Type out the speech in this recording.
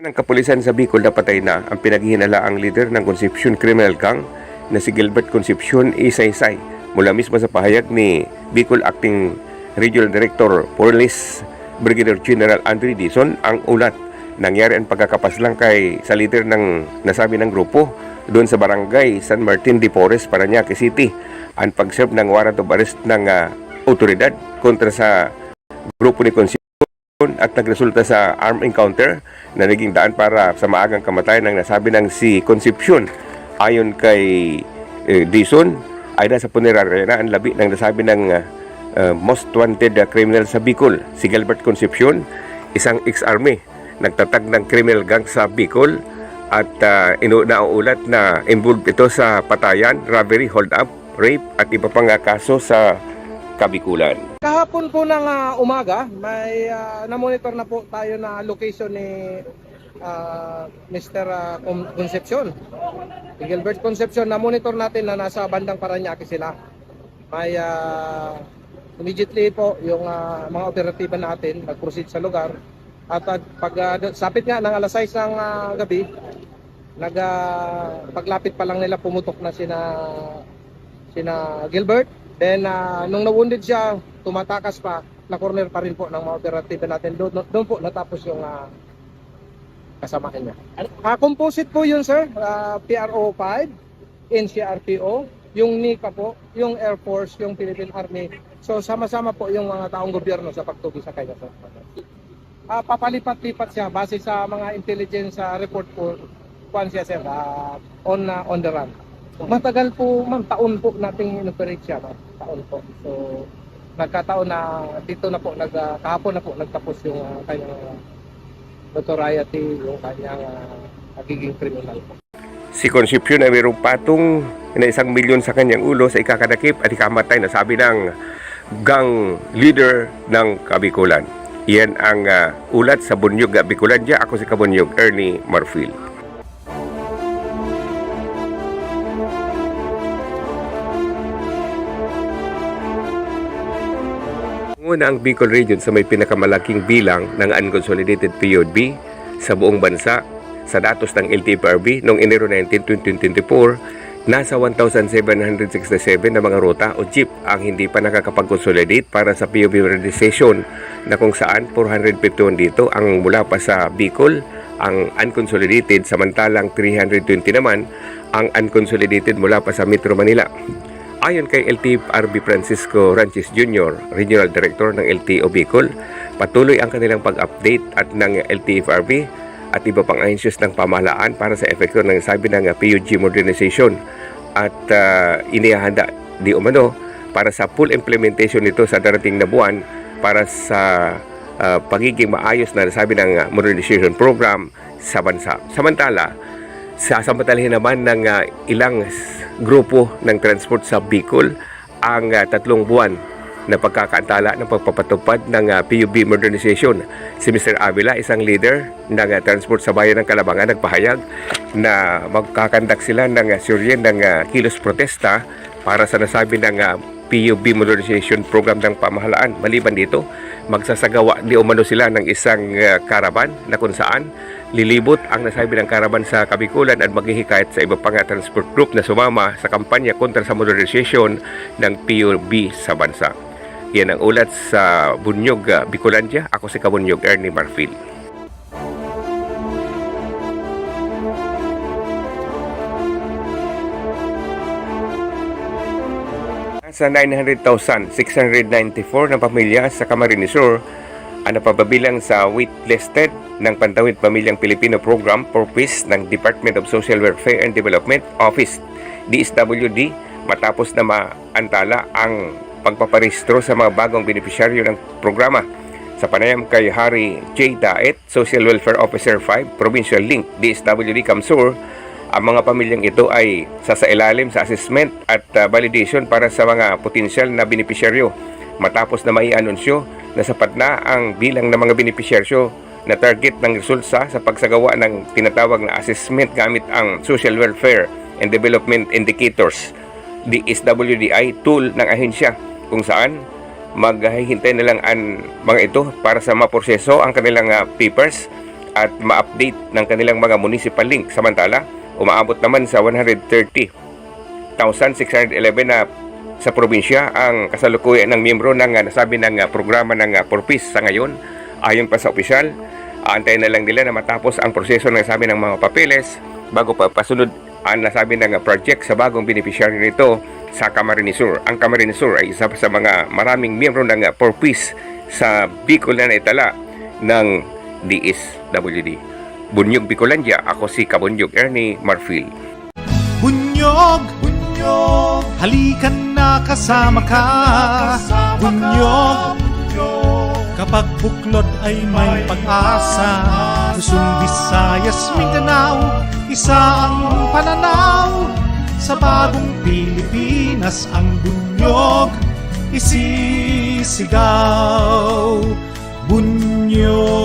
Ng kapulisan sa Bicol napatay na ang pinaghihinalaang leader ng Concepcion Criminal Gang na si Gilbert Concepcion Isaysay. Mula mismo sa pahayag ni Bicol Acting Regional Director Police Brigadier General Andre Dizon, ang ulat nangyari ang pagkakapaslang kay sa leader ng nasabi ng grupo doon sa barangay San Martin de Porres, Parañaque City. Ang pag-serve ng warrant of arrest ng otoridad kontra sa grupo ni Concepcion at nagresulta sa armed encounter na naging daan para sa maagang kamatayan ng nasabi ng si Concepcion. Ayon kay Dizon, ay nasa punerarya na ang labi ng nasabi ng most wanted criminal sa Bicol. Si Gilbert Concepcion, isang ex-army, nagtatag ng criminal gang sa Bicol at nauulat na involved ito sa patayan, robbery, hold-up, rape at iba pang kaso sa Kabikulan. Kahapon po ng umaga, may na-monitor na po tayo na location ni Mr. Concepcion. Si Gilbert Concepcion, na-monitor natin na nasa bandang Parañaque sila. May immediately po yung mga operatiba natin nag-proceed sa lugar. At pag sapit nga ng alas 6 ng gabi, paglapit pa lang nila pumutok na sina Gilbert. Then nung na-wounded siya, tumatakas pa, na-corner pa rin po ng mga operatiba natin. Doon po natapos yung kasamahan niya. Composite po yun, sir. PRO 5, NCRPO, yung NICA po, yung Air Force, yung Philippine Army. So sama-sama po yung mga taong gobyerno sa pagtugi sa kanya, sir. Papalipat-lipat siya base sa mga intelligence report po kuan siya, sir, on the run. Matagal po, ma'am, taon po nating inoperate siya, ma'am. Taon po. So nagkataon na dito na po, kahapon na po nagtapos yung kanyang notoriety, yung kanyang nagiging criminal po. Si Concepcion ay mayroong patong na 1 milyon sa kanyang ulo sa ikakadakip at ikamatay na sabi ng gang leader ng Kabikulan. Iyan ang ulat sa Bunyog, Bicolandia. Ako si Kabunyog, Ernie Marfil. Una ang Bicol Region sa may pinakamalaking bilang ng unconsolidated POB sa buong bansa. Sa datos ng LTFRB noong Enero 19, 2024, nasa 1,767 na mga ruta o jeep ang hindi pa nakakapag-consolidate para sa POB modernization, na kung saan 451 dito ang mula pa sa Bicol, ang unconsolidated, samantalang 320 naman ang unconsolidated mula pa sa Metro Manila. Ayon kay LTFRB Francisco Ranches Jr., Regional Director ng LTO Bicol, patuloy ang kanilang pag-update at ng LTFRB at iba pang ahensyas ng pamahalaan para sa epekto ng sabi ng PUG modernization at inihahanda di umano para sa full implementation nito sa darating na buwan para sa pagiging maayos na sabi ng modernization program sa bansa. Samantala, sasamantalahin naman ng ilang grupo ng transport sa Bicol ang 3 buwan na pagkakaantala ng pagpapatupad ng PUB modernization. Si Mr. Avila, isang leader ng transport sa bayan ng Kalabangan, nagpahayag na magkakandak sila ng serye ng kilos protesta para sa nasabi ng PUB modernization program ng pamahalaan. Maliban dito, magsasagawa di umano sila ng isang karaban na kung saan lilibot ang nasabi ng karaban sa Kabikulan at maghihikayat sa iba pang transport group na sumama sa kampanya kontra sa modernization ng PUB sa bansa. Yan ang ulat sa Bunyog, Bicolandia. Ako si Kabunyog, Ernie Marfil. Sa 900,694 na pamilya sa Camarines Sur ang napapabilang sa waitlisted ng Pantawid Pamilyang Pilipino Program for Peace ng Department of Social Welfare and Development Office, DSWD, matapos na maantala ang pagpaparehistro sa mga bagong benepisyaryo ng programa. Sa panayam kay Harry J. Daet, Social Welfare Officer 5, Provincial Link, DSWD Camsur, ang mga pamilyang ito ay sasailalim sa assessment at validation para sa mga potensyal na benepisyaryo matapos na maianunsyo na sapat na ang bilang ng mga benepisyaryo na target ng resulta sa pagsagawa ng tinatawag na assessment gamit ang Social Welfare and Development Indicators, DSWDI tool ng ahensya, kung saan maghihintay nilang ang mga ito para sa maproseso ang kanilang papers at ma-update ng kanilang mga municipal link. Samantala, umaabot naman sa 130,611 na sa probinsya ang kasalukuyan ng miyembro ng nasabi ng programa ng Purpose sa ngayon. Ayon pa sa opisyal, aantayin na lang nila na matapos ang proseso ng nasabi ng mga papeles bago pa pasunod ang nasabi ng project sa bagong beneficiary nito sa Camarines Sur. Ang Camarines Sur ay isa sa mga maraming miyembro ng Purpose sa Bicol na naitala ng DSWD. Bunyog Bicolandia, ako si Kabunyog Ernie Marfil. Bunyog, bunyog, halikan na kasama ka. Bunyog, kapag buklod ay may pag-asa. Luzon, Visayas, Mindanao, isa ang pananaw. Sa bagong Pilipinas ang bunyog isisigaw. Bunyog.